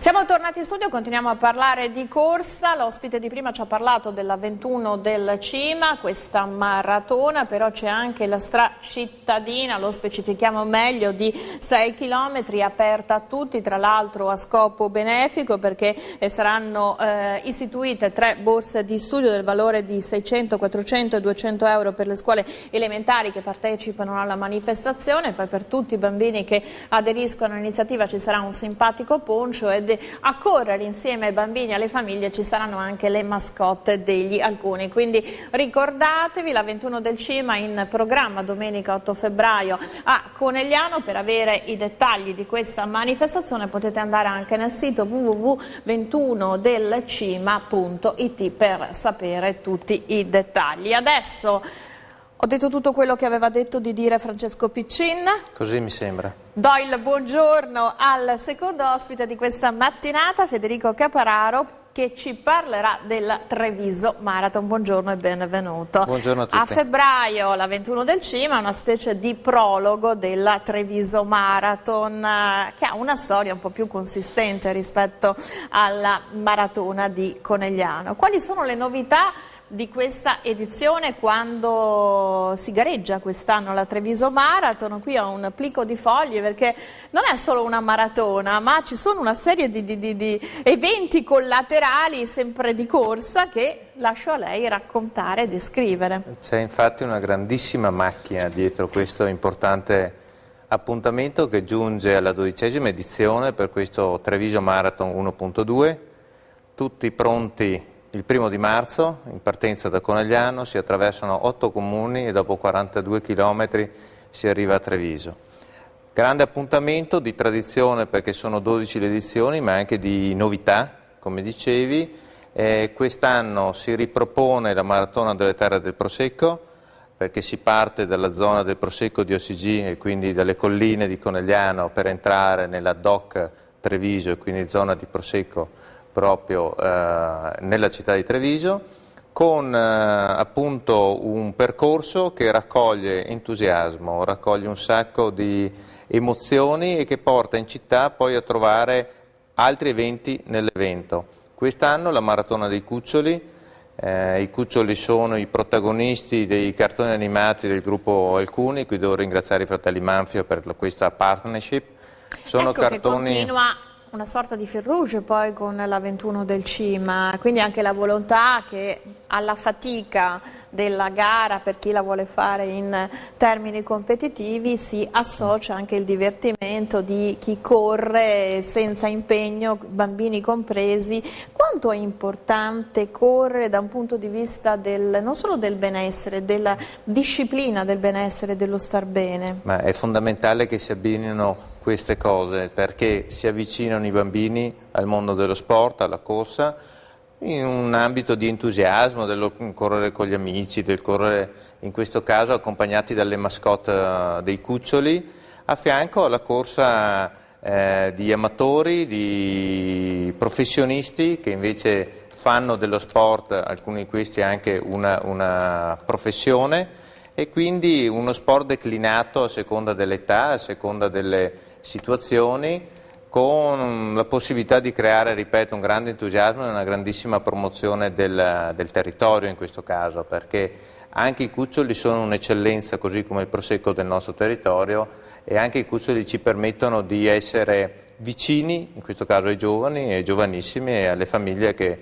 Siamo tornati in studio, continuiamo a parlare di corsa. L'ospite di prima ci ha parlato della 21 del Cima, questa maratona, però c'è anche la stracittadina, lo specifichiamo meglio, di 6 km aperta a tutti, tra l'altro a scopo benefico, perché saranno istituite 3 borse di studio del valore di 600, 400 e 200 euro per le scuole elementari che partecipano alla manifestazione. Poi per tutti i bambini che aderiscono all'iniziativa ci sarà un simpatico poncio ed a correre insieme ai bambini e alle famiglie ci saranno anche le mascotte degli alcuni. Quindi ricordatevi, la 21 del Cima in programma domenica 8 febbraio a Conegliano. Per avere i dettagli di questa manifestazione potete andare anche nel sito www.21delcima.it per sapere tutti i dettagli. Adesso ho detto tutto quello che aveva detto di dire Francesco Piccin. Così mi sembra. Do il buongiorno al secondo ospite di questa mattinata, Federico Capararo, che ci parlerà del Treviso Marathon. Buongiorno e benvenuto. Buongiorno a tutti. A febbraio, la 21 del Cima, una specie di prologo del Treviso Marathon, che ha una storia un po' più consistente rispetto alla maratona di Conegliano. Quali sono le novità di questa edizione quando si gareggia quest'anno la Treviso Marathon? Qui ho un plico di fogli perché non è solo una maratona, ma ci sono una serie di eventi collaterali sempre di corsa che lascio a lei raccontare e descrivere. C'è infatti una grandissima macchina dietro questo importante appuntamento che giunge alla 12ª edizione per questo Treviso Marathon 1.2, tutti pronti il 1° di marzo, in partenza da Conegliano, si attraversano 8 comuni e dopo 42 km si arriva a Treviso. Grande appuntamento di tradizione perché sono 12 le edizioni, ma anche di novità, come dicevi. Quest'anno si ripropone la Maratona delle Terre del Prosecco, perché si parte dalla zona del Prosecco di OCG e quindi dalle colline di Conegliano per entrare nella DOC Treviso e quindi zona di Prosecco proprio nella città di Treviso, con appunto un percorso che raccoglie entusiasmo, raccoglie un sacco di emozioni e che porta in città poi a trovare altri eventi nell'evento. Quest'anno la Maratona dei Cuccioli, i cuccioli sono i protagonisti dei cartoni animati del gruppo Alcuni, qui devo ringraziare i fratelli Manfio per questa partnership. Sono ecco cartoni... che continua una sorta di fil rouge poi con la 21 del Cima, quindi anche la volontà che alla fatica della gara, per chi la vuole fare in termini competitivi, si associa anche il divertimento di chi corre senza impegno, bambini compresi. Quanto è importante correre da un punto di vista non solo del benessere, della disciplina del benessere e dello star bene? Ma è fondamentale che si abbinino queste cose perché si avvicinano i bambini al mondo dello sport, alla corsa, in un ambito di entusiasmo, del correre con gli amici, del correre in questo caso accompagnati dalle mascotte dei cuccioli, a fianco alla corsa di amatori, di professionisti che invece fanno dello sport, alcuni di questi anche una professione, e quindi uno sport declinato a seconda dell'età, a seconda delle situazioni, con la possibilità di creare, ripeto, un grande entusiasmo e una grandissima promozione del territorio in questo caso, perché anche i cuccioli sono un'eccellenza, così come il prosecco del nostro territorio, e anche i cuccioli ci permettono di essere vicini, in questo caso ai giovani, ai giovanissimi e alle famiglie che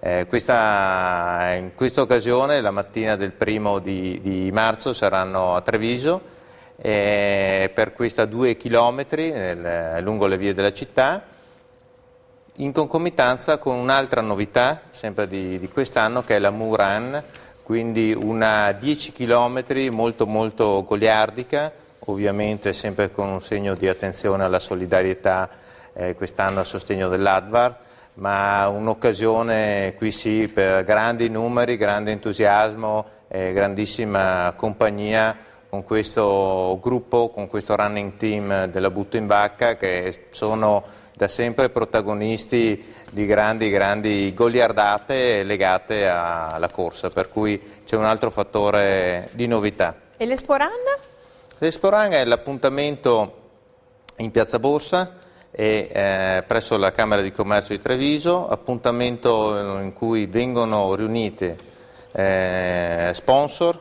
in questa occasione, la mattina del 1° di marzo, saranno a Treviso, per questa 2 chilometri lungo le vie della città, in concomitanza con un'altra novità, sempre di quest'anno, che è la Muran, quindi una 10 chilometri molto molto goliardica, ovviamente sempre con un segno di attenzione alla solidarietà, quest'anno a sostegno dell'Advar, ma un'occasione qui sì per grandi numeri, grande entusiasmo, grandissima compagnia con questo gruppo, con questo running team della Butto in Bacca, che sono da sempre protagonisti di grandi goliardate legate alla corsa, per cui c'è un altro fattore di novità. E l'Expo Run? L'Expo Run è l'appuntamento in Piazza Borsa, e presso la Camera di Commercio di Treviso, appuntamento in cui vengono riuniti sponsor,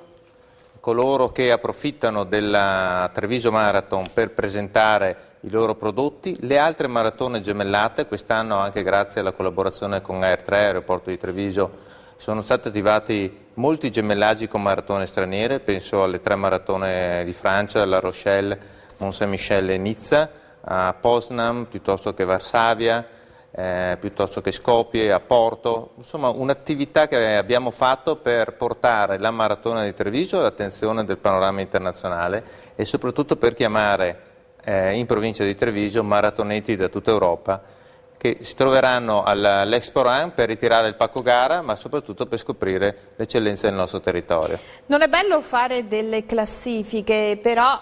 coloro che approfittano della Treviso Marathon per presentare i loro prodotti, le altre maratone gemellate. Quest'anno, anche grazie alla collaborazione con Air3, Aeroporto di Treviso, sono stati attivati molti gemellaggi con maratone straniere, penso alle 3 maratone di Francia, La Rochelle, Mont Saint-Michel e Nizza, a Poznan piuttosto che Varsavia, piuttosto che Skopje, a Porto. Insomma, un'attività che abbiamo fatto per portare la maratona di Treviso all'attenzione del panorama internazionale e soprattutto per chiamare in provincia di Treviso maratoneti da tutta Europa che si troveranno all'Expo Run per ritirare il pacco gara, ma soprattutto per scoprire l'eccellenza del nostro territorio. Non è bello fare delle classifiche, però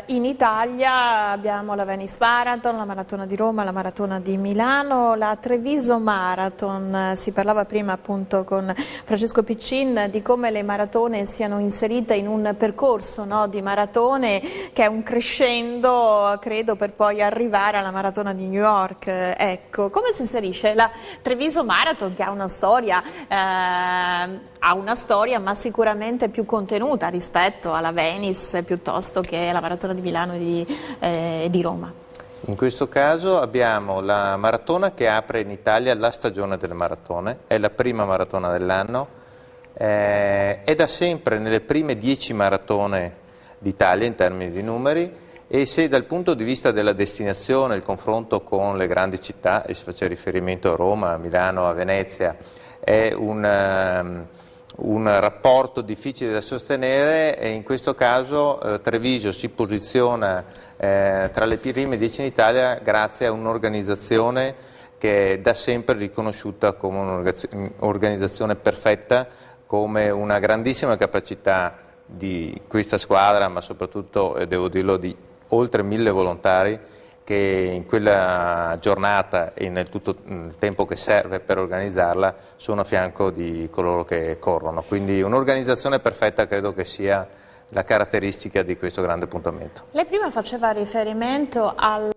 in Italia abbiamo la Venice Marathon, la Maratona di Roma, la Maratona di Milano, la Treviso Marathon. Si parlava prima appunto con Francesco Piccin di come le maratone siano inserite in un percorso, no, di maratone che è un crescendo, credo, per poi arrivare alla Maratona di New York. Ecco, come si inserisce la Treviso Marathon, che ha una storia ma sicuramente più contenuta rispetto alla Venice piuttosto che alla Maratona di Milano e di Roma? In questo caso abbiamo la maratona che apre in Italia la stagione delle maratone, è la prima maratona dell'anno, è da sempre nelle prime 10 maratone d'Italia in termini di numeri. E se dal punto di vista della destinazione, il confronto con le grandi città, e si faceva riferimento a Roma, a Milano, a Venezia, è un rapporto difficile da sostenere, e in questo caso Treviso si posiziona tra le prime 10 in Italia grazie a un'organizzazione che è da sempre riconosciuta come un'organizzazione perfetta, come una grandissima capacità di questa squadra, ma soprattutto, devo dirlo, di oltre 1000 volontari che in quella giornata e nel tutto il tempo che serve per organizzarla sono a fianco di coloro che corrono. Quindi un'organizzazione perfetta credo che sia la caratteristica di questo grande appuntamento. Lei prima faceva riferimento alla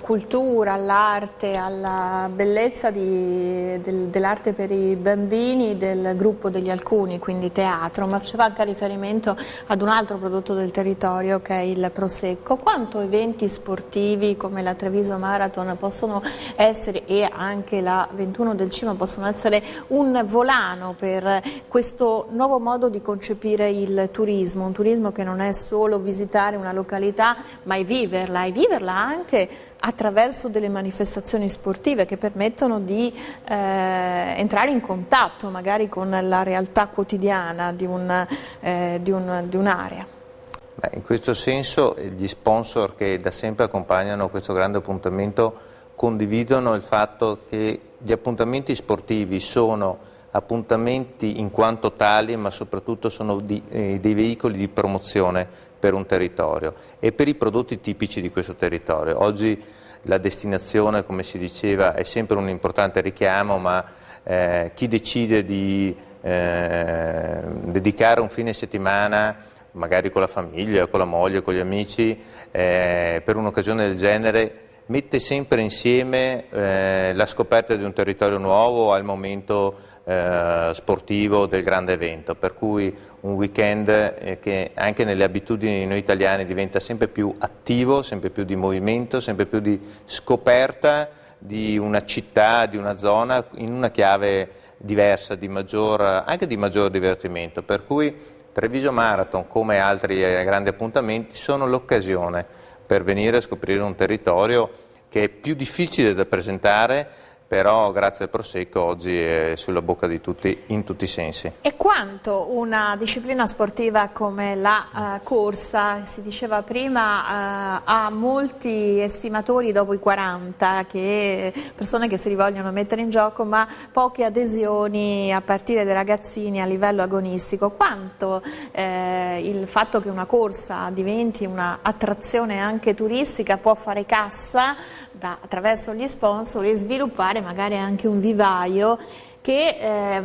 cultura, all'arte, alla bellezza dell'arte per i bambini del gruppo degli Alcuni, quindi teatro, ma faceva anche riferimento ad un altro prodotto del territorio che è il Prosecco. Quanto eventi sportivi come la Treviso Marathon possono essere, e anche la 21 del Cima, possono essere un volano per questo nuovo modo di concepire il turismo, un turismo che non è solo visitare una località, ma è viverla, e viverla anche attraverso delle manifestazioni sportive che permettono di entrare in contatto magari con la realtà quotidiana di un'area. In questo senso gli sponsor che da sempre accompagnano questo grande appuntamento condividono il fatto che gli appuntamenti sportivi sono appuntamenti in quanto tali, ma soprattutto sono dei veicoli di promozione per un territorio e per i prodotti tipici di questo territorio. Oggi la destinazione, come si diceva, è sempre un importante richiamo, ma chi decide di dedicare un fine settimana, magari con la famiglia, con la moglie, con gli amici, per un'occasione del genere, mette sempre insieme la scoperta di un territorio nuovo al momento sportivo del grande evento, per cui un weekend che anche nelle abitudini di noi italiani diventa sempre più attivo, sempre più di movimento, sempre più di scoperta di una città, di una zona in una chiave diversa, anche di maggior divertimento, per cui Treviso Marathon, come altri grandi appuntamenti, sono l'occasione per venire a scoprire un territorio che è più difficile da presentare, però grazie al Prosecco oggi è sulla bocca di tutti in tutti i sensi. E quanto una disciplina sportiva come la corsa, si diceva prima, ha molti estimatori dopo i 40, persone che si rivogliono mettere in gioco, ma poche adesioni a partire dai ragazzini a livello agonistico. Quanto il fatto che una corsa diventi un'attrazione anche turistica può fare cassa attraverso gli sponsor e sviluppare creare magari anche un vivaio che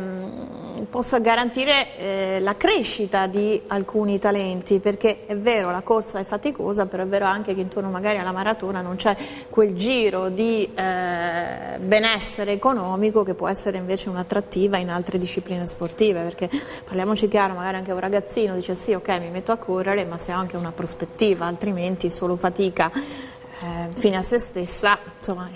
possa garantire la crescita di alcuni talenti, perché è vero la corsa è faticosa, però è vero anche che intorno magari alla maratona non c'è quel giro di benessere economico che può essere invece un'attrattiva in altre discipline sportive, perché parliamoci chiaro, magari anche un ragazzino dice sì, ok, mi metto a correre, ma se ha anche una prospettiva, altrimenti solo fatica fine a se stessa, insomma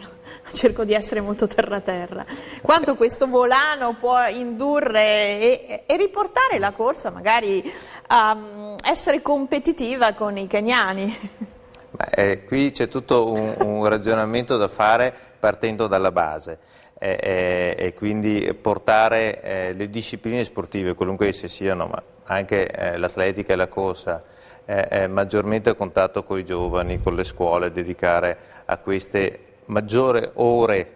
cerco di essere molto terra-terra. Quanto questo volano può indurre e riportare la corsa magari a essere competitiva con i keniani? Qui c'è tutto un ragionamento da fare partendo dalla base e quindi portare le discipline sportive, qualunque esse siano, ma anche l'atletica e la corsa, maggiormente a contatto con i giovani, con le scuole, dedicare a queste maggiori ore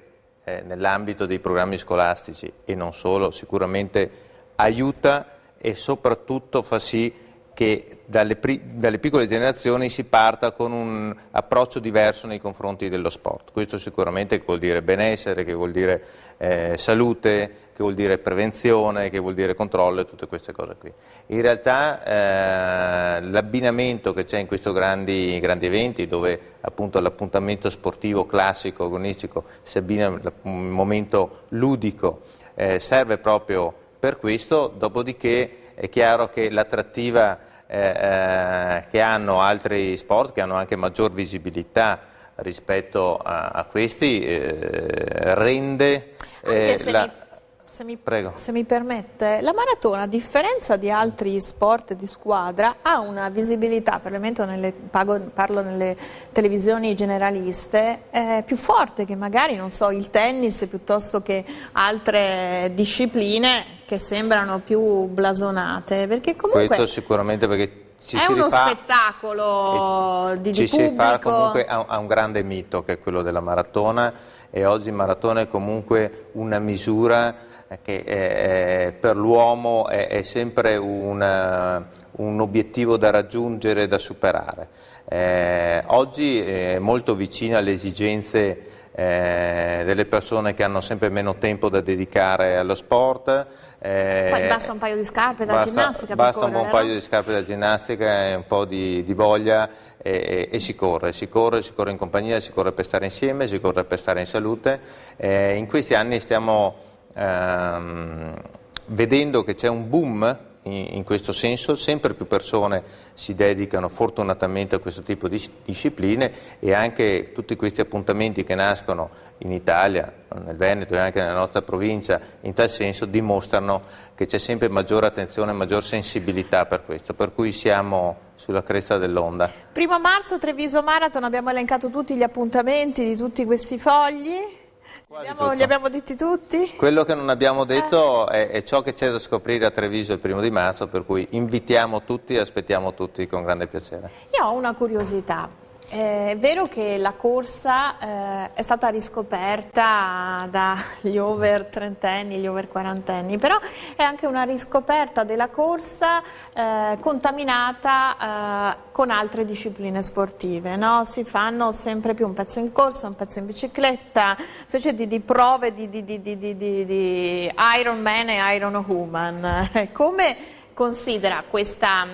nell'ambito dei programmi scolastici e non solo, sicuramente aiuta e soprattutto fa sì che dalle piccole generazioni si parta con un approccio diverso nei confronti dello sport. Questo sicuramente vuol dire benessere, che vuol dire salute, che vuol dire prevenzione, che vuol dire controllo e tutte queste cose qui. In realtà l'abbinamento che c'è in questi grandi eventi, dove appunto l'appuntamento sportivo classico, agonistico, si abbina un momento ludico, serve proprio per questo, dopodiché è chiaro che l'attrattiva che hanno altri sport, che hanno anche maggior visibilità rispetto a questi, rende se mi permette, la maratona, a differenza di altri sport di squadra, ha una visibilità, perlomeno parlo nelle televisioni generaliste, più forte che magari, non so, il tennis piuttosto che altre discipline che sembrano più blasonate, perché comunque questo sicuramente, perché è uno spettacolo di ci pubblico. si rifà comunque a un grande mito che è quello della maratona, e oggi maratona è comunque una misura che per l'uomo è sempre un obiettivo da raggiungere, da superare. Oggi è molto vicina alle esigenze delle persone che hanno sempre meno tempo da dedicare allo sport. Poi basta un paio di scarpe da ginnastica per basta correre, un paio di scarpe da ginnastica e un po' di voglia e si corre in compagnia, si corre per stare insieme, si corre per stare in salute. In questi anni stiamo vedendo che c'è un boom in questo senso, sempre più persone si dedicano fortunatamente a questo tipo di discipline, e anche tutti questi appuntamenti che nascono in Italia, nel Veneto e anche nella nostra provincia, in tal senso dimostrano che c'è sempre maggiore attenzione, maggior sensibilità per questo, per cui siamo sulla cresta dell'onda. 1° marzo Treviso Marathon, abbiamo elencato tutti gli appuntamenti di tutti questi fogli. Li abbiamo detti tutti? Quello che non abbiamo detto è ciò che c'è da scoprire a Treviso il 1° marzo, per cui invitiamo tutti e aspettiamo tutti con grande piacere. Io ho una curiosità. È vero che la corsa è stata riscoperta dagli over trentenni, gli over quarantenni, però è anche una riscoperta della corsa contaminata con altre discipline sportive, no? Si fanno sempre più un pezzo in corsa, un pezzo in bicicletta, specie di prove di Iron Man e Iron Woman. Come considera questa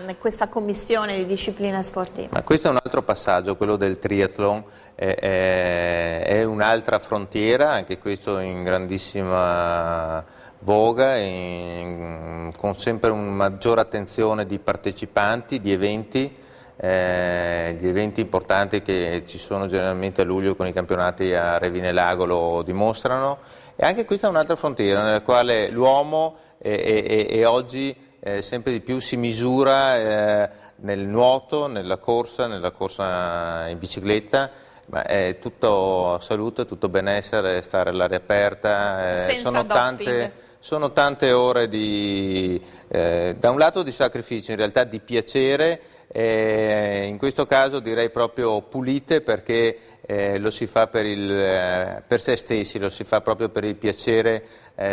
commissione di discipline sportive? Ma questo è un altro passaggio, quello del triathlon, è un'altra frontiera, anche questo in grandissima voga, con sempre una maggiore attenzione di partecipanti, di eventi, gli eventi importanti che ci sono generalmente a luglio con i campionati a Revinelago lo dimostrano, e anche questa è un'altra frontiera nella quale l'uomo e oggi sempre di più si misura nel nuoto, nella corsa in bicicletta, ma è tutto salute, tutto benessere, stare all'aria aperta, sono tante ore da un lato di sacrificio, in realtà di piacere, in questo caso direi proprio pulite, perché lo si fa per se stessi, lo si fa proprio per il piacere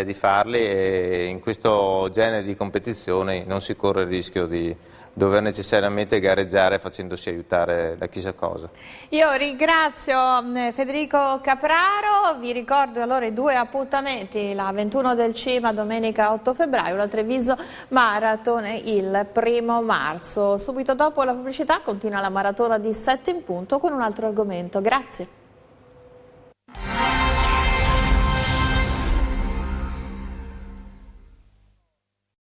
di farli, e in questo genere di competizioni non si corre il rischio di dover necessariamente gareggiare facendosi aiutare da chissà cosa. Io ringrazio Federico Capraro, vi ricordo allora i 2 appuntamenti, la 21 del CIMA domenica 8 febbraio, la Treviso Marathon il 1° marzo. Subito dopo la pubblicità continua la maratona di 7 in punto con un altro argomento. Grazie.